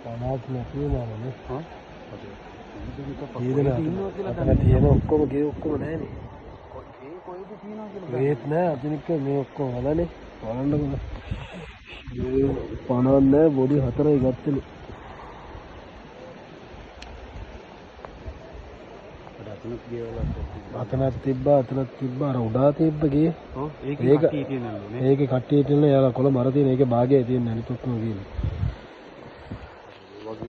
පනාත් නැතිවමනේ. හා තියෙන ඔක්කොම ගේ ඔක්කොම නැහැනේ. කොයිද තියෙනවා කියලා. ඒත් නෑ අතනික මේ ඔක්කොම හදනේ. බලන්නකො. මේ පනක් නෑ බොඩි 4යි ගත්තලු. අතනක් තිබ්බා අර උඩා තිබ්බ ගේ. ඔව් ඒකේ කට්ටිය තියෙනවලුනේ. ඒකේ කට්ටිය තියෙනවා යාලා කොළ මර තියෙන ඒකේ භාගයයි තියෙන අනිත් ඔක්කොම ගියේ.